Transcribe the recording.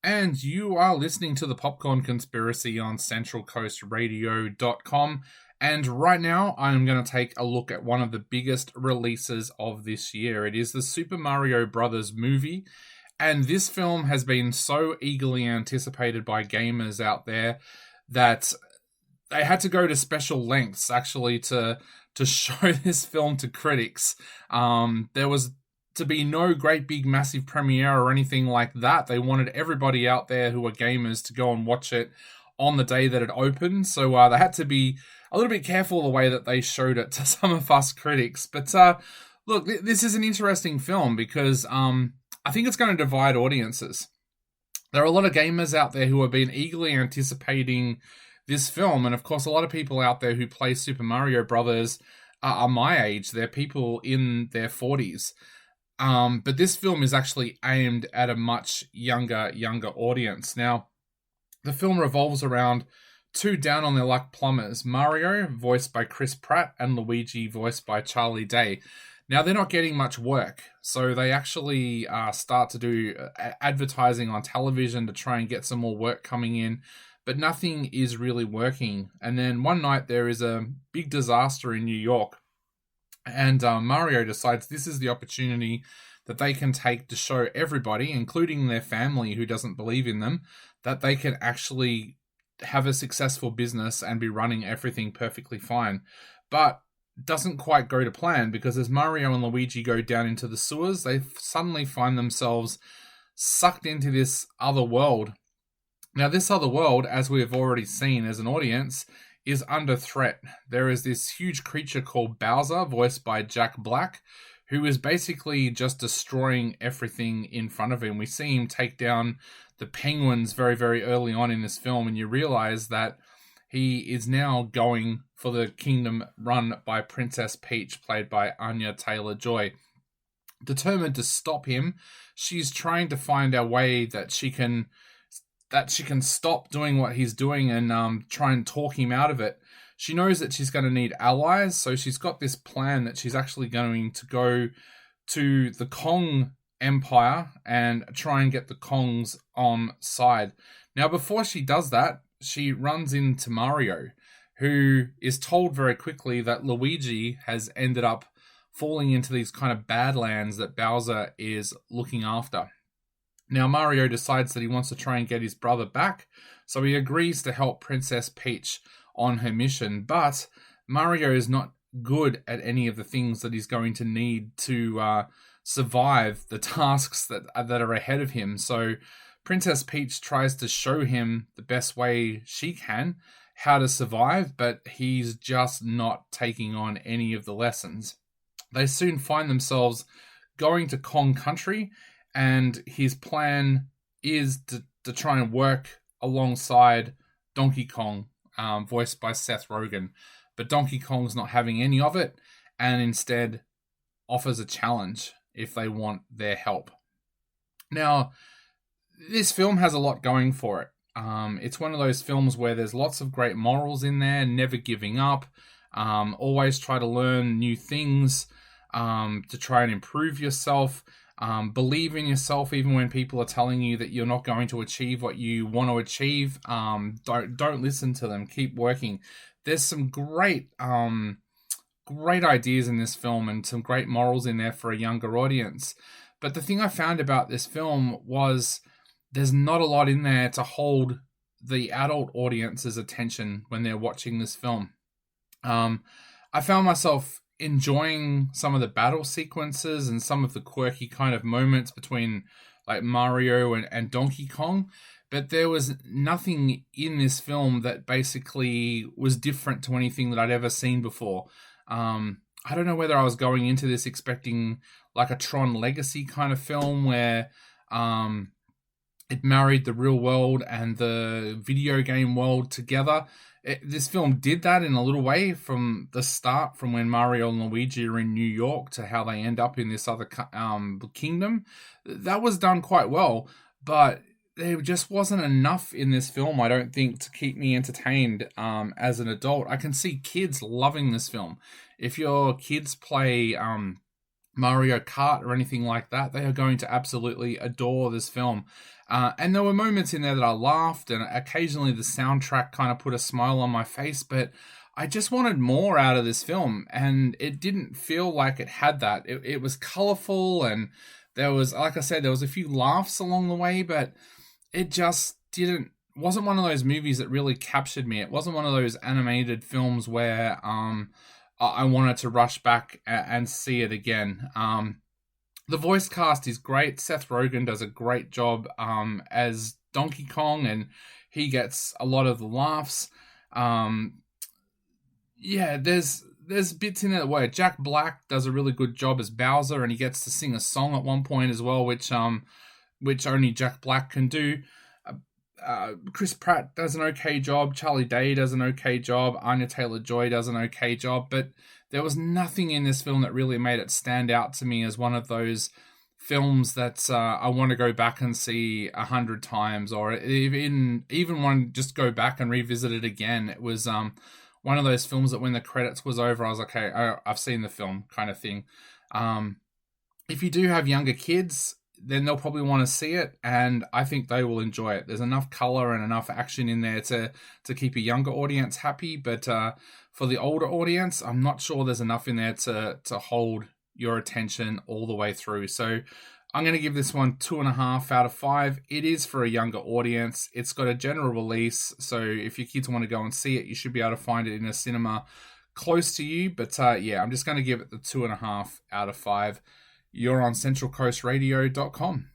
And you are listening to the Popcorn Conspiracy on CentralCoastRadio.com. And right now, I'm going to take a look at one of the biggest releases of this year. It is the Super Mario Brothers movie. And this film has been so eagerly anticipated by gamers out there that they had to go to special lengths actually to show this film to critics. There was to be no great big massive premiere or anything like that. They wanted everybody out there who are gamers to go and watch it on the day that it opened. So they had to be a little bit careful the way that they showed it to some of us critics. But look, this is an interesting film because I think it's going to divide audiences. There are a lot of gamers out there who have been eagerly anticipating this film. And of course, a lot of people out there who play Super Mario Brothers are my age. They're people in their 40s. But this film is actually aimed at a much younger audience. Now, the film revolves around two down-on-their-luck plumbers, Mario, voiced by Chris Pratt, and Luigi, voiced by Charlie Day. Now, they're not getting much work, so they actually start to do advertising on television to try and get some more work coming in, but nothing is really working. And then one night, there is a big disaster in New York, and Mario decides this is the opportunity that they can take to show everybody, including their family who doesn't believe in them, that they can actually have a successful business and be running everything perfectly fine. But doesn't quite go to plan because as Mario and Luigi go down into the sewers, they suddenly find themselves sucked into this other world. Now, this other world, as we have already seen as an audience, is under threat. There is this huge creature called Bowser, voiced by Jack Black, who is basically just destroying everything in front of him. We see him take down the penguins very, very early on in this film, and you realize that he is now going for the kingdom run by Princess Peach, played by Anya Taylor-Joy. Determined to stop him, she's trying to find a way that she can stop doing what he's doing and try and talk him out of it. She knows that she's going to need allies, so she's got this plan that she's actually going to go to the Kong Empire and try and get the Kongs on side. Now, before she does that, she runs into Mario, who is told very quickly that Luigi has ended up falling into these kind of badlands that Bowser is looking after. Now, Mario decides that he wants to try and get his brother back, so he agrees to help Princess Peach on her mission, but Mario is not good at any of the things that he's going to need to survive the tasks that are ahead of him. So Princess Peach tries to show him the best way she can how to survive, but he's just not taking on any of the lessons. They soon find themselves going to Kong Country, and his plan is to try and work alongside Donkey Kong, voiced by Seth Rogen. But Donkey Kong's not having any of it, and instead offers a challenge if they want their help. Now, this film has a lot going for it. It's one of those films where there's lots of great morals in there, never giving up, always try to learn new things, to try and improve yourself, believe in yourself even when people are telling you that you're not going to achieve what you want to achieve. Don't listen to them. Keep working. There's some great ideas in this film and some great morals in there for a younger audience. But the thing I found about this film was there's not a lot in there to hold the adult audience's attention when they're watching this film. I found myself enjoying some of the battle sequences and some of the quirky kind of moments between like Mario and Donkey Kong, but there was nothing in this film that basically was different to anything that I'd ever seen before. I don't know whether I was going into this expecting like a Tron Legacy kind of film where it married the real world and the video game world together. This film did that in a little way from the start, from when Mario and Luigi are in New York to how they end up in this other kingdom. That was done quite well, but there just wasn't enough in this film, I don't think, to keep me entertained as an adult. I can see kids loving this film. If your kids play Mario Kart or anything like that, they are going to absolutely adore this film. And there were moments in there that I laughed, and occasionally the soundtrack kind of put a smile on my face, but I just wanted more out of this film, and it didn't feel like it had that. It was colorful, and there was, like I said, there was a few laughs along the way, but it just wasn't one of those movies that really captured me. It wasn't one of those animated films where I wanted to rush back and see it again. The voice cast is great. Seth Rogen does a great job as Donkey Kong, and he gets a lot of the laughs. Yeah, there's bits in it where Jack Black does a really good job as Bowser, and he gets to sing a song at one point as well, which only Jack Black can do. Chris Pratt does an okay job. Charlie Day does an okay job. Anya Taylor-Joy does an okay job. But there was nothing in this film that really made it stand out to me as one of those films that I want to go back and see 100 times, or even want to just go back and revisit it again. It was one of those films that when the credits was over, I was like, okay, I've seen the film kind of thing. If you do have younger kids, then they'll probably want to see it, and I think they will enjoy it. There's enough color and enough action in there to keep a younger audience happy, but for the older audience, I'm not sure there's enough in there to hold your attention all the way through. So I'm going to give this one 2.5 out of 5. It is for a younger audience. It's got a general release, so if your kids want to go and see it, you should be able to find it in a cinema close to you. But yeah, I'm just going to give it the 2.5 out of 5. You're on centralcoastradio.com.